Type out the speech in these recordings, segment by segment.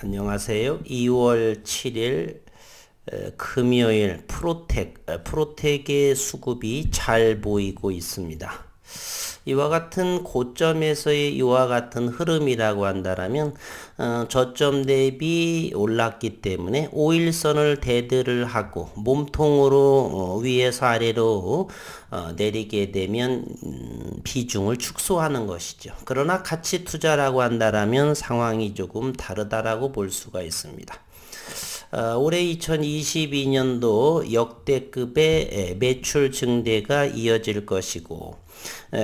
안녕하세요. 2월 7일 금요일 프로텍의 수급이 잘 보이고 있습니다. 이와 같은 고점에서의 이와 같은 흐름이라고 한다면 저점 대비 올랐기 때문에 5일선을 대드를 하고 몸통으로 위에서 아래로 내리게 되면 비중을 축소하는 것이죠. 그러나 가치 투자라고 한다면 상황이 조금 다르다라고 볼 수가 있습니다. 올해 2022년도 역대급의 매출 증대가 이어질 것이고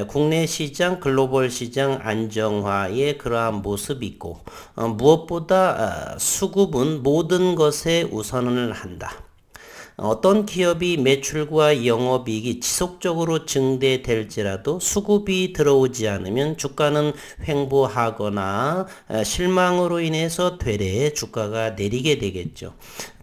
국내 시장, 글로벌 시장 안정화의 그러한 모습이 있고 무엇보다 수급은 모든 것에 우선을 한다. 어떤 기업이 매출과 영업이익이 지속적으로 증대될지라도 수급이 들어오지 않으면 주가는 횡보하거나 실망으로 인해서 되레 주가가 내리게 되겠죠.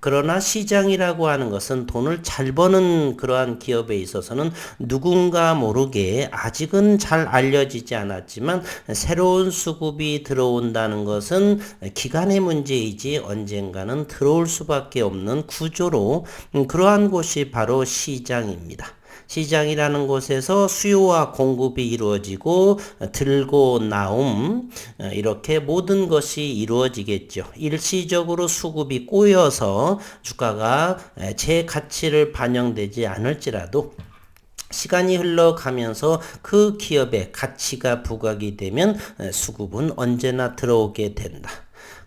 그러나 시장이라고 하는 것은 돈을 잘 버는 그러한 기업에 있어서는 누군가 모르게 아직은 잘 알려지지 않았지만 새로운 수급이 들어온다는 것은 기간의 문제이지 언젠가는 들어올 수밖에 없는 구조로 그러한 곳이 바로 시장입니다. 시장이라는 곳에서 수요와 공급이 이루어지고 들고 나옴 이렇게 모든 것이 이루어지겠죠. 일시적으로 수급이 꼬여서 주가가 제 가치를 반영되지 않을지라도 시간이 흘러가면서 그 기업의 가치가 부각이 되면 수급은 언제나 들어오게 된다.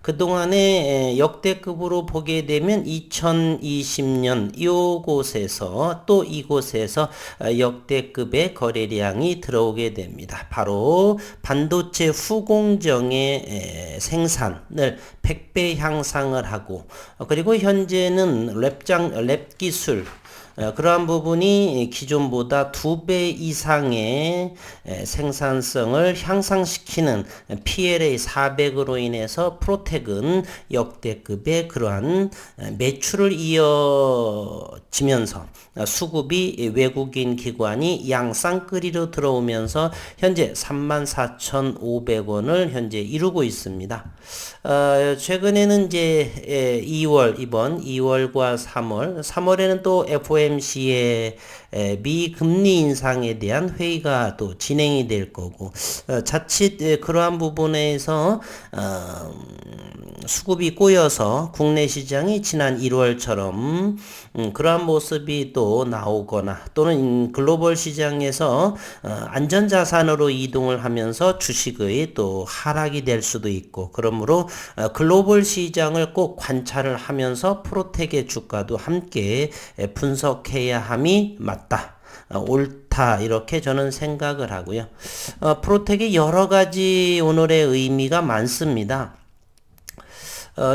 그동안에 역대급으로 보게 되면 2020년 이곳에서 또 이곳에서 역대급의 거래량이 들어오게 됩니다. 바로 반도체 후공정의 생산을 100배 향상을 하고 그리고 현재는 랩 기술 그러한 부분이 기존보다 2배 이상의 생산성을 향상시키는 PLA 400으로 인해서 프로텍은 역대급의 그러한 매출을 이어지면서 수급이 외국인 기관이 양쌍끌이로 들어오면서 현재 34,500원을 현재 이루고 있습니다. 최근에는 이제 이번 2월과 3월에는 또 FOMC의 미금리 인상에 대한 회의가 또 진행이 될 거고 자칫 그러한 부분에서 수급이 꼬여서 국내 시장이 지난 1월처럼 그러한 모습이 또 나오거나 또는 글로벌 시장에서 안전자산으로 이동을 하면서 주식의 또 하락이 될 수도 있고 그러므로 글로벌 시장을 꼭 관찰을 하면서 프로텍의 주가도 함께 분석해야 함이 맞다. 옳다 이렇게 저는 생각을 하고요. 프로텍의 여러 가지 오늘의 의미가 많습니다.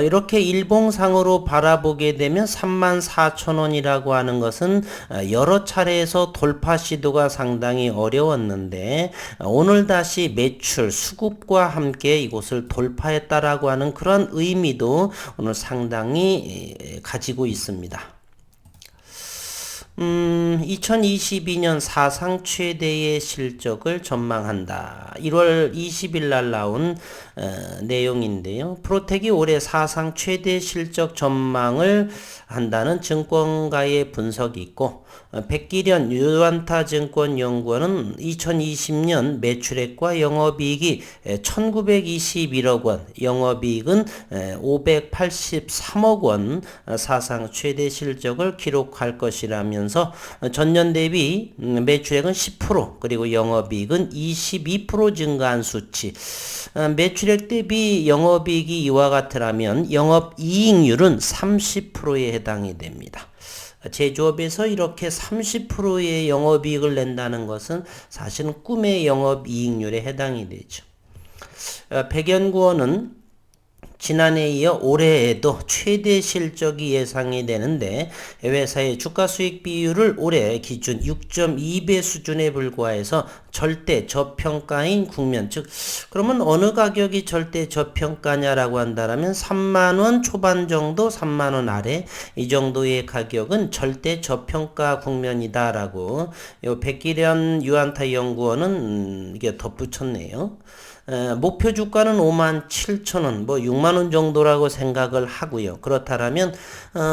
이렇게 일봉상으로 바라보게 되면 34,000원이라고 하는 것은 여러 차례에서 돌파 시도가 상당히 어려웠는데 오늘 다시 매출 수급과 함께 이곳을 돌파했다라고 하는 그런 의미도 오늘 상당히 가지고 있습니다. 2022년 사상 최대의 실적을 전망한다. 1월 20일 날 나온 내용인데요. 프로텍이 올해 사상 최대 실적 전망을 한다는 증권가의 분석이 있고 백기련 유안타 증권연구원은 2020년 매출액과 영업이익이 1921억 원, 영업이익은 583억 원 사상 최대 실적을 기록할 것이라면서 전년 대비 매출액은 10% 그리고 영업이익은 22% 증가한 수치. 매출액 대비 영업이익이 이와 같으라면 영업이익률은 30%에 해당이 됩니다. 제조업에서 이렇게 30%의 영업이익을 낸다는 것은 사실은 꿈의 영업이익률에 해당이 되죠. 백연구원은 지난해에 이어 올해에도 최대 실적이 예상이 되는데 회사의 주가 수익 비율을 올해 기준 6.2배 수준에 불과해서 절대 저평가인 국면 즉 그러면 어느 가격이 절대 저평가냐라고 한다면 3만원 초반 정도 3만원 아래 이 정도의 가격은 절대 저평가 국면이다라고 요 백기련 유안타 연구원은 이게 덧붙였네요. 목표 주가는 57,000원, 뭐 6만원 정도라고 생각을 하고요. 그렇다면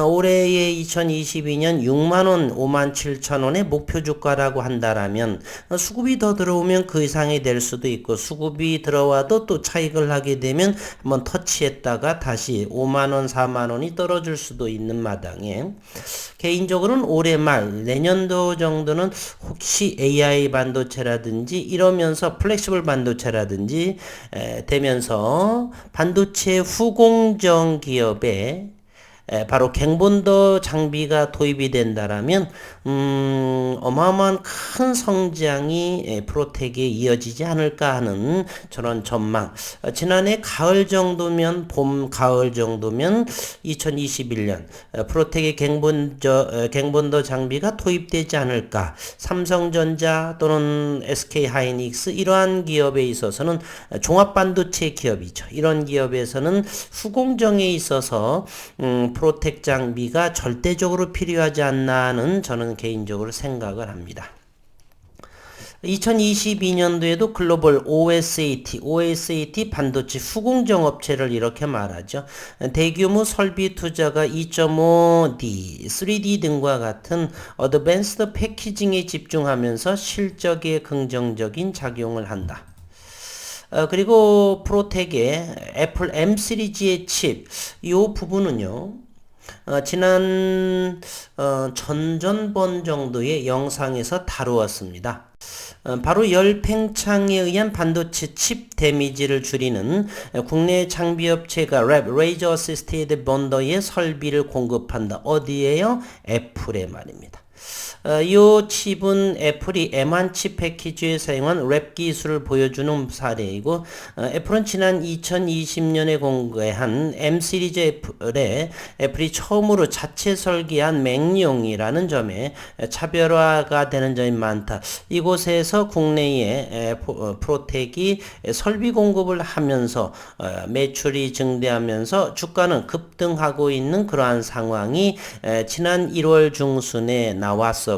올해의 2022년 6만원, 57,000원의 목표 주가라고 한다라면 수급이 더 들어오면 그 이상이 될 수도 있고, 수급이 들어와도 또 차익을 하게 되면 한번 터치했다가 다시 5만원, 4만원이 떨어질 수도 있는 마당에, 개인적으로는 올해 말 내년도 정도는 혹시 AI 반도체라든지 이러면서 플렉시블 반도체라든지 되면서 반도체 후공정 기업에 바로 갱본도 장비가 도입이 된다라면 어마어마한 큰 성장이 프로텍에 이어지지 않을까 하는 저런 전망. 지난해 가을 정도면, 봄 가을 정도면 2021년 프로텍의 갱본도 장비가 도입되지 않을까. 삼성전자 또는 SK하이닉스 이러한 기업에 있어서는 종합반도체 기업이죠. 이런 기업에서는 후공정에 있어서 프로텍 장비가 절대적으로 필요하지 않나 하는 저는 개인적으로 생각을 합니다. 2022년도에도 글로벌 OSAT 반도체 후공정 업체를 이렇게 말하죠. 대규모 설비 투자가 2.5D, 3D 등과 같은 어드밴스드 패키징에 집중하면서 실적에 긍정적인 작용을 한다. 그리고 프로텍의 애플 M 시리즈의 칩, 이 부분은요. 지난 전전번 정도의 영상에서 다루었습니다. 바로 열 팽창에 의한 반도체 칩 데미지를 줄이는 국내 장비업체가 레이저 어시스티드 본더의 설비를 공급한다. 어디에요? 애플에 말입니다. 이 칩은 애플이 M1 칩 패키지에 사용한 랩 기술을 보여주는 사례이고, 애플은 지난 2020년에 공개한 M 시리즈 애플이 처음으로 자체 설계한 맥용이라는 점에 차별화가 되는 점이 많다. 이곳에서 국내에 프로텍이 설비 공급을 하면서 매출이 증대하면서 주가는 급등하고 있는 그러한 상황이 지난 1월 중순에 나왔었고요.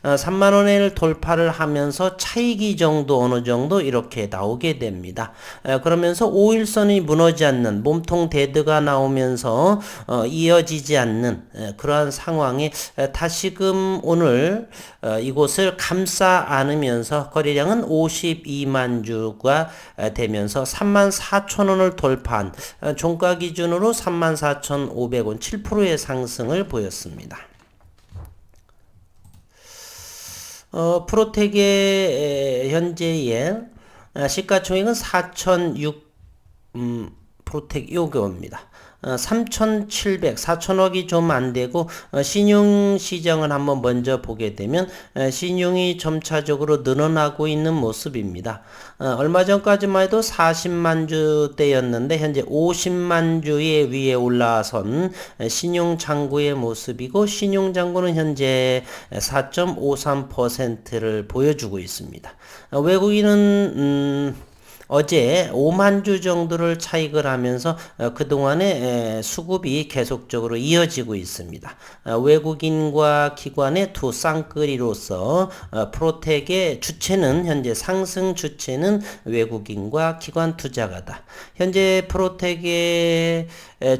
3만원을 돌파를 하면서 차익이 정도 어느 정도 이렇게 나오게 됩니다. 그러면서 5일선이 무너지지 않는 몸통 데드가 나오면서 이어지지 않는 그러한 상황에 다시금 오늘 이곳을 감싸 안으면서 거래량은 52만 주가 되면서 34,000원을 돌파한 종가 기준으로 34,500원 7%의 상승을 보였습니다. 프로텍의 현재의 시가총액은 4,006 요금입니다. 4,000억이 좀 안되고, 신용시장을 한번 먼저 보게 되면 신용이 점차적으로 늘어나고 있는 모습입니다. 얼마 전까지만 해도 40만 주대였는데 현재 50만 주의 위에 올라선 신용장구의 모습이고, 신용장구는 현재 4.53%를 보여주고 있습니다. 외국인은 어제 5만 주 정도를 차익을 하면서 그동안에 수급이 계속적으로 이어지고 있습니다. 외국인과 기관의 두 쌍끌이로서 프로텍의 주체는, 현재 상승 주체는 외국인과 기관 투자가다. 현재 프로텍의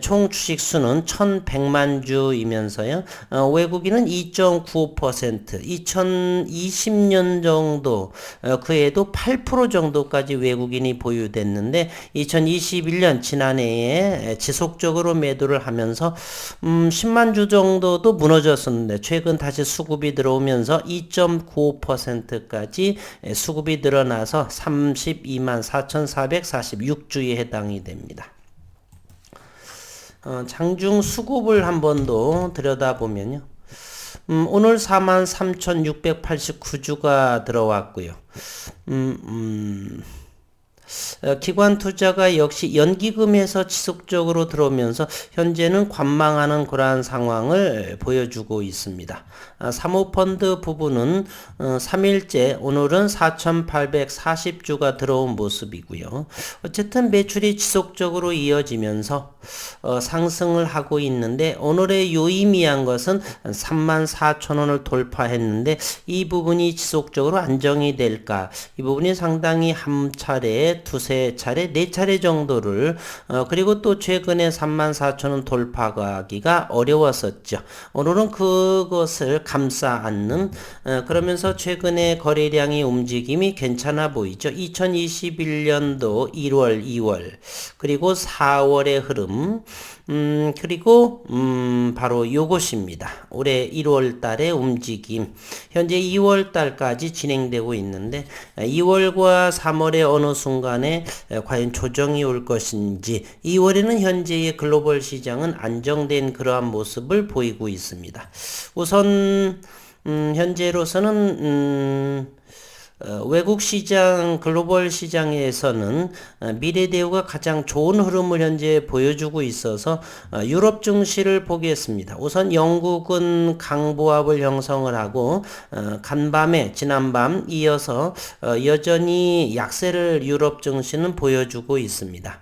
총 주식수는 1,100만 주이면서요. 외국인은 2.95%, 2020년 정도, 그 해도 8% 정도까지 외국인이 보유됐는데 2021년 지난해에 지속적으로 매도를 하면서 10만 주 정도도 무너졌었는데 최근 다시 수급이 들어오면서 2.95%까지 수급이 늘어나서 32만 4,446주에 해당이 됩니다. 장중 수급을 한 번 더 들여다보면요. 오늘 43,689주가 들어왔고요. 기관 투자가 역시 연기금에서 지속적으로 들어오면서 현재는 관망하는 그러한 상황을 보여주고 있습니다. 사모펀드 부분은 3일째 오늘은 4,840주가 들어온 모습이고요. 어쨌든 매출이 지속적으로 이어지면서 상승을 하고 있는데, 오늘의 유의미한 것은 34,000원을 돌파했는데 이 부분이 지속적으로 안정이 될까, 이 부분이 상당히 한 차례 두세 차례, 네 차례 정도를 그리고 또 최근에 34,000원 돌파하기가 어려웠었죠. 오늘은 그것을 감싸 안는 그러면서 최근에 거래량의 움직임이 괜찮아 보이죠. 2021년도 1월, 2월 그리고 4월의 흐름 그리고 바로 요것입니다. 올해 1월 달의 움직임. 현재 2월 달까지 진행되고 있는데 2월과 3월의 어느 순간에 과연 조정이 올 것인지 2월에는 현재의 글로벌 시장은 안정된 그러한 모습을 보이고 있습니다. 우선 현재로서는 외국 시장, 글로벌 시장에서는 미래 대우가 가장 좋은 흐름을 현재 보여주고 있어서 유럽 증시를 보겠습니다. 우선 영국은 강보합을 형성을 하고 간밤에 지난밤 이어서 여전히 약세를 유럽 증시는 보여주고 있습니다.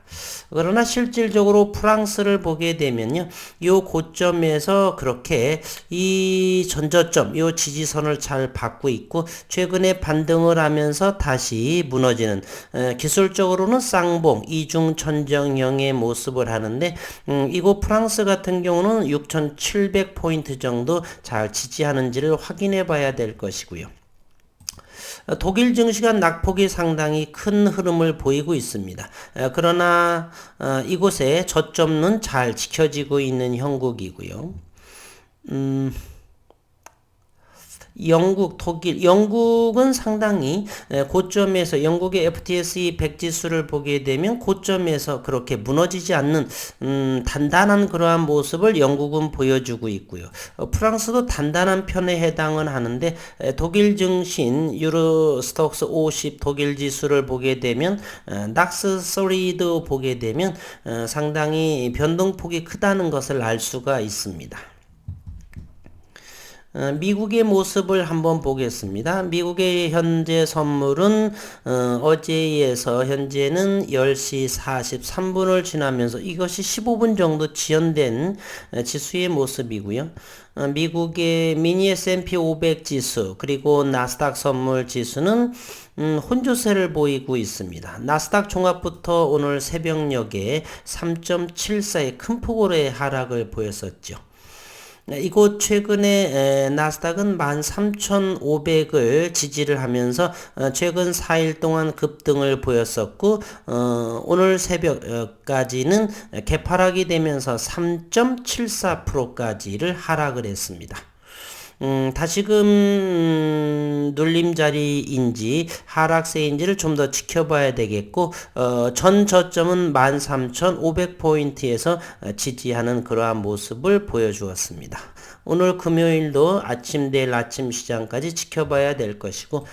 그러나 실질적으로 프랑스를 보게 되면요, 요 고점에서 그렇게 이 전저점, 요 지지선을 잘 받고 있고 최근에 반등을 하면서 다시 무너지는 기술적으로는 쌍봉, 이중천정형의 모습을 하는데 이곳 프랑스 같은 경우는 6,700포인트 정도 잘 지지하는지를 확인해 봐야 될 것이고요. 독일 증시가 낙폭이 상당히 큰 흐름을 보이고 있습니다. 그러나 이곳에 저점은 잘 지켜지고 있는 형국이고요. 영국, 독일, 영국은 상당히 고점에서 영국의 FTSE 100 지수를 보게 되면 고점에서 그렇게 무너지지 않는 단단한 그러한 모습을 영국은 보여주고 있고요. 프랑스도 단단한 편에 해당은 하는데 독일 증시인 유로스톡스 50 독일 지수를 보게 되면 닥스 3도 보게 되면 상당히 변동폭이 크다는 것을 알 수가 있습니다. 미국의 모습을 한번 보겠습니다. 미국의 현재 선물은 어제에서 현재는 10시 43분을 지나면서 이것이 15분 정도 지연된 지수의 모습이고요. 미국의 미니 S&P 500 지수 그리고 나스닥 선물 지수는 혼조세를 보이고 있습니다. 나스닥 종합부터 오늘 새벽녘에 3.74의 큰 폭으로의 하락을 보였었죠. 이곳 최근에 나스닥은 13,500을 지지를 하면서 최근 4일 동안 급등을 보였었고 오늘 새벽까지는 개파락이 되면서 3.74%까지를 하락을 했습니다. 다시금 눌림자리인지 하락세인지를 좀 더 지켜봐야 되겠고 전 저점은 13,500포인트에서 지지하는 그러한 모습을 보여주었습니다. 오늘 금요일도 내일 아침 시장까지 지켜봐야 될 것이고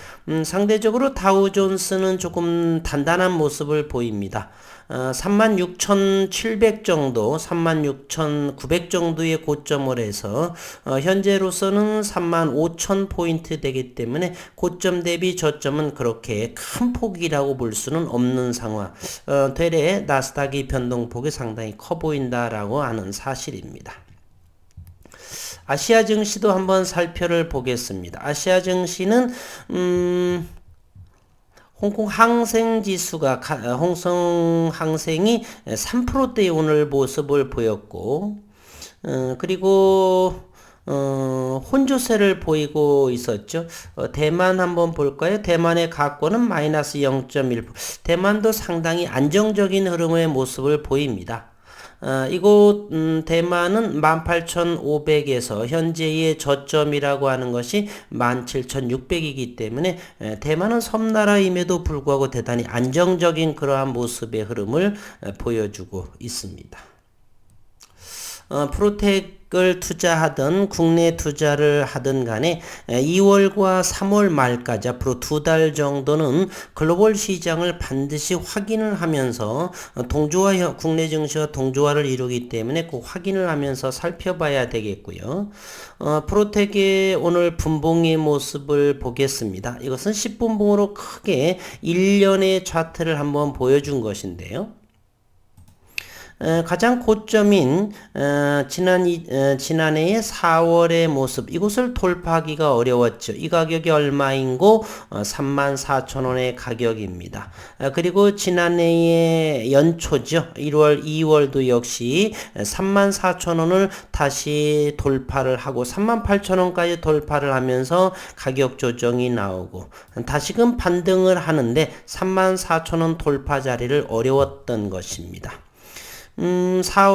상대적으로 다우존스는 조금 단단한 모습을 보입니다. 36,700 정도, 36,900 정도의 고점을 해서 현재로서는 35,000포인트 되기 때문에 고점 대비 저점은 그렇게 큰 폭이라고 볼 수는 없는 상황. 되레 나스닥이 변동폭이 상당히 커 보인다라고 하는 사실입니다. 아시아 증시도 한번 살펴를 보겠습니다. 아시아 증시는 홍콩 항생 지수가 홍성 항생이 3%대의 오늘 모습을 보였고 그리고 혼조세를 보이고 있었죠. 대만 한번 볼까요? 대만의 가권은 마이너스 0.1%. 대만도 상당히 안정적인 흐름의 모습을 보입니다. 이곳 대만은 18,500에서 현재의 저점이라고 하는 것이 17,600이기 때문에 대만은 섬나라임에도 불구하고 대단히 안정적인 그러한 모습의 흐름을 보여주고 있습니다. 프로텍을 투자하든 국내 투자를 하든 간에 2월과 3월 말까지 앞으로 2달 정도는 글로벌 시장을 반드시 확인을 하면서 동조화 국내 증시와 동조화를 이루기 때문에 꼭 확인을 하면서 살펴봐야 되겠고요. 프로텍의 오늘 분봉의 모습을 보겠습니다. 이것은 10분봉으로 크게 1년의 차트를 한번 보여준 것인데요. 가장 고점인 지난해의 4월의 모습, 이곳을 돌파하기가 어려웠죠. 이 가격이 얼마인고 34,000원의 가격입니다. 그리고 지난해의 연초죠. 1월, 2월도 역시 34,000원을 다시 돌파를 하고 38,000원까지 돌파를 하면서 가격 조정이 나오고 다시금 반등을 하는데 34,000원 돌파 자리를 어려웠던 것입니다.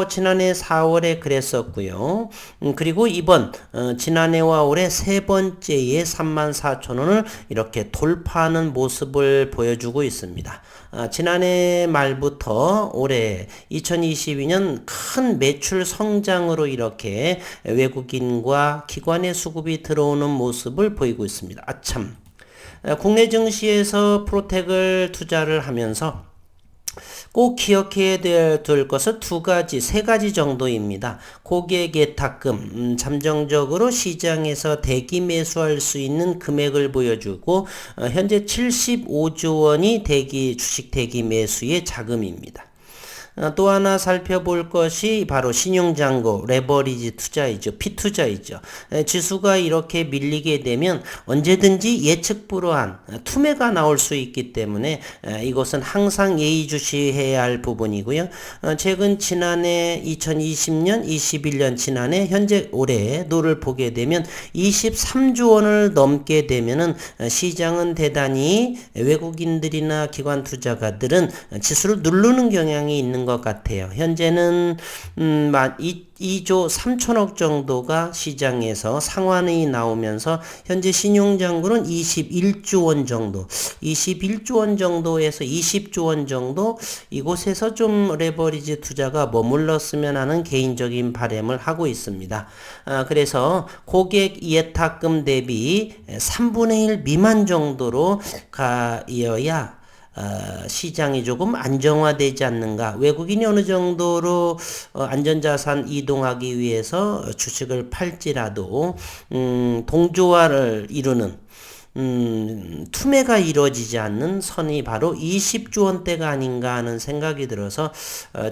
지난해 4월에 그랬었고요. 그리고 이번 지난해와 올해 세 번째에 34,000원을 이렇게 돌파하는 모습을 보여주고 있습니다. 지난해 말부터 올해 2022년 큰 매출 성장으로 이렇게 외국인과 기관의 수급이 들어오는 모습을 보이고 있습니다. 아참. 국내 증시에서 프로텍을 투자를 하면서 꼭 기억해야 될 것은 세 가지 정도입니다. 고객 예탁금, 잠정적으로 시장에서 대기 매수할 수 있는 금액을 보여주고 현재 75조 원이 주식 대기 매수의 자금입니다. 또 하나 살펴볼 것이 바로 신용잔고, 레버리지 투자이죠. 피투자이죠. 지수가 이렇게 밀리게 되면 언제든지 예측 불허한 투매가 나올 수 있기 때문에 이것은 항상 예의주시해야 할 부분이고요. 최근 지난해 2020년, 21년 지난해, 현재 올해 노를 보게 되면 23조 원을 넘게 되면은 시장은 대단히 외국인들이나 기관 투자가들은 지수를 누르는 경향이 있는 것 같아요. 현재는 2조 3천억 정도가 시장에서 상환이 나오면서 현재 신용잔고는 21조 원 정도, 21조 원 정도에서 20조 원 정도, 이곳에서 좀 레버리지 투자가 머물렀으면 하는 개인적인 바람을 하고 있습니다. 그래서 고객 예탁금 대비 3분의 1 미만 정도로 가이어야 시장이 조금 안정화되지 않는가. 외국인이 어느 정도로 안전자산 이동하기 위해서 주식을 팔지라도 동조화를 이루는 투매가 이루어지지 않는 선이 바로 20조 원대가 아닌가 하는 생각이 들어서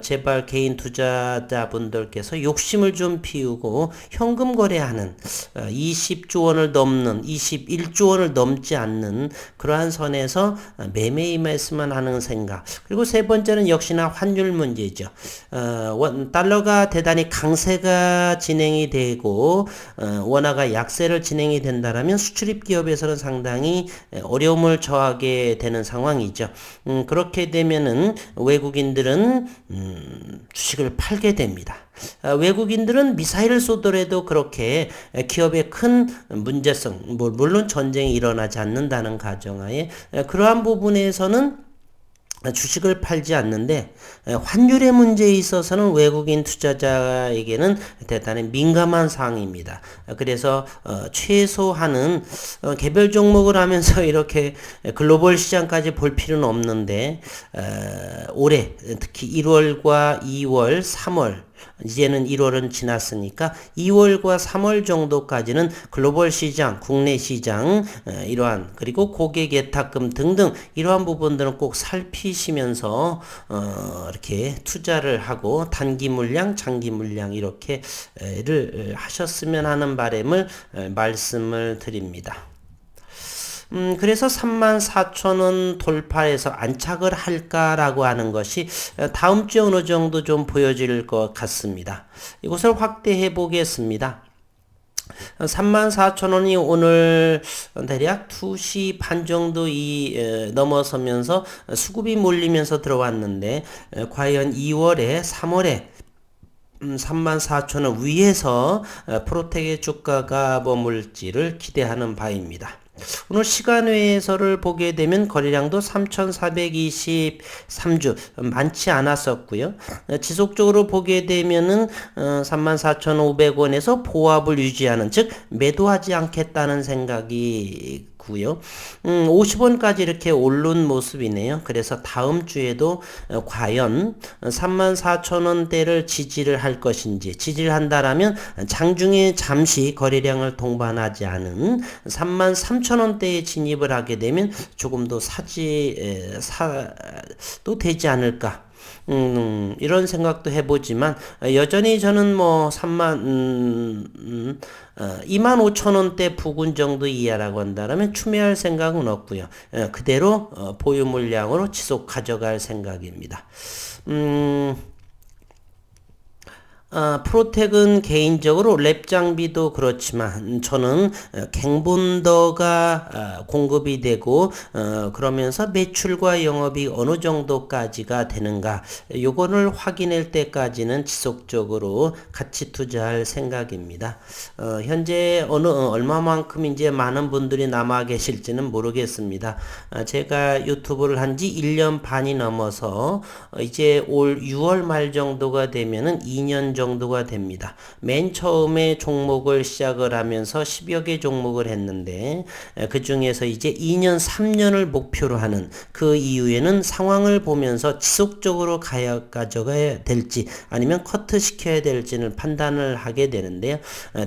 제발 개인 투자자분들께서 욕심을 좀 피우고 현금 거래하는 20조 원을 넘는 21조 원을 넘지 않는 그러한 선에서 매매 임했으면 하는 생각. 그리고 세 번째는 역시나 환율 문제죠. 달러가 대단히 강세가 진행이 되고 원화가 약세를 진행이 된다라면 수출입 기업에서는 상당히 어려움을 처하게 되는 상황이죠. 그렇게 되면은 외국인들은 주식을 팔게 됩니다. 외국인들은 미사일을 쏘더라도 그렇게 기업의 큰 문제성, 물론 전쟁이 일어나지 않는다는 가정하에 그러한 부분에서는 주식을 팔지 않는데 환율의 문제에 있어서는 외국인 투자자에게는 대단히 민감한 사항입니다. 그래서 최소한은 개별 종목을 하면서 이렇게 글로벌 시장까지 볼 필요는 없는데 올해 특히 1월과 2월, 3월 이제는 1월은 지났으니까 2월과 3월 정도까지는 글로벌 시장, 국내 시장 이러한 그리고 고객 예탁금 등등 이러한 부분들은 꼭 살피시면서 이렇게 투자를 하고 단기 물량, 장기 물량 이렇게를 하셨으면 하는 바람을 말씀을 드립니다. 그래서 34,000원 돌파해서 안착을 할까라고 하는 것이 다음 주에 어느 정도 좀 보여질 것 같습니다. 이것을 확대해 보겠습니다. 34,000원이 오늘 대략 2시 반 정도 넘어서면서 수급이 몰리면서 들어왔는데 과연 2월에 3월에 34,000원 위에서 프로텍의 주가가 머물지를 기대하는 바입니다. 오늘 시간외에서를 보게 되면 거래량도 3,423주 많지 않았었고요. 지속적으로 보게 되면은 34,500원에서 보합을 유지하는 즉 매도하지 않겠다는 생각이 고요. 50원까지 이렇게 오른 모습이네요. 그래서 다음 주에도 과연 34,000원대를 지지를 할 것인지 지지를 한다라면 장중에 잠시 거래량을 동반하지 않은 33,000원대에 진입을 하게 되면 조금 더 사도 되지 않을까. 이런 생각도 해보지만 여전히 저는 뭐 25,000원대 부근 정도 이하라고 한다면 추매할 생각은 없고요. 그대로 보유 물량으로 지속 가져갈 생각입니다. 프로텍은 개인적으로 랩 장비도 그렇지만 저는 갱본더가 공급이 되고 그러면서 매출과 영업이 어느 정도까지가 되는가 요거를 확인할 때까지는 지속적으로 같이 투자할 생각입니다. 현재 얼마만큼 이제 많은 분들이 남아 계실지는 모르겠습니다. 제가 유튜브를 한 지 1년 반이 넘어서 이제 올 6월 말 정도가 되면은 2년 정도가 됩니다. 맨 처음에 종목을 시작을 하면서 10여 개 종목을 했는데 그 중에서 이제 2년, 3년을 목표로 하는 그 이후에는 상황을 보면서 지속적으로 가져가야 될지 아니면 커트 시켜야 될지는 판단을 하게 되는데요.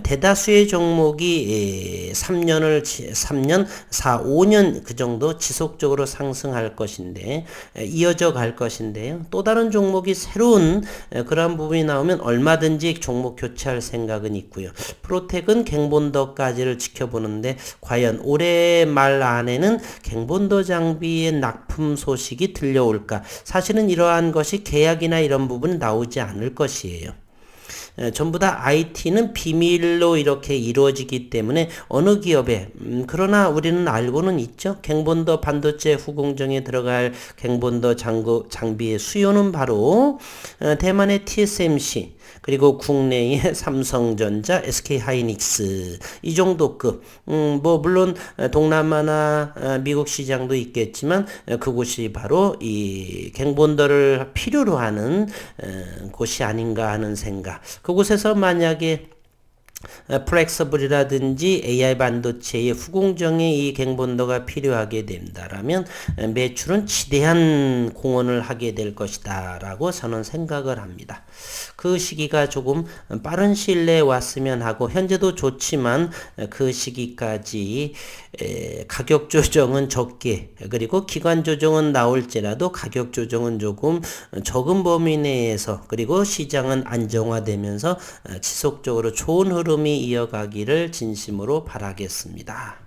대다수의 종목이 3년, 4, 5년 그 정도 지속적으로 상승할 것인데 이어져 갈 것인데요. 또 다른 종목이 새로운 그런 부분이 나오면 얼마든지 종목 교체할 생각은 있고요. 프로텍은 갱본더까지를 지켜보는데 과연 올해 말 안에는 갱본더 장비의 납품 소식이 들려올까? 사실은 이러한 것이 계약이나 이런 부분은 나오지 않을 것이에요. 전부 다 IT는 비밀로 이렇게 이루어지기 때문에 어느 기업에 그러나 우리는 알고는 있죠. 갱본더 반도체 후공정에 들어갈 갱본더 장비의 수요는 바로 대만의 TSMC 그리고 국내의 삼성전자, SK하이닉스 이 정도급 뭐 물론 동남아나 미국 시장도 있겠지만 그곳이 바로 이 갱본더를 필요로 하는 곳이 아닌가 하는 생각. 그곳에서 만약에 플렉서블이라든지 AI 반도체의 후공정에 이 갱본더가 필요하게 된다라면 매출은 지대한 공헌을 하게 될 것이다 라고 저는 생각을 합니다. 그 시기가 조금 빠른 시일 내에 왔으면 하고 현재도 좋지만 그 시기까지 가격 조정은 적게 그리고 기간 조정은 나올지라도 가격 조정은 조금 적은 범위 내에서 그리고 시장은 안정화되면서 지속적으로 좋은 흐름이 이어가기를 진심으로 바라겠습니다.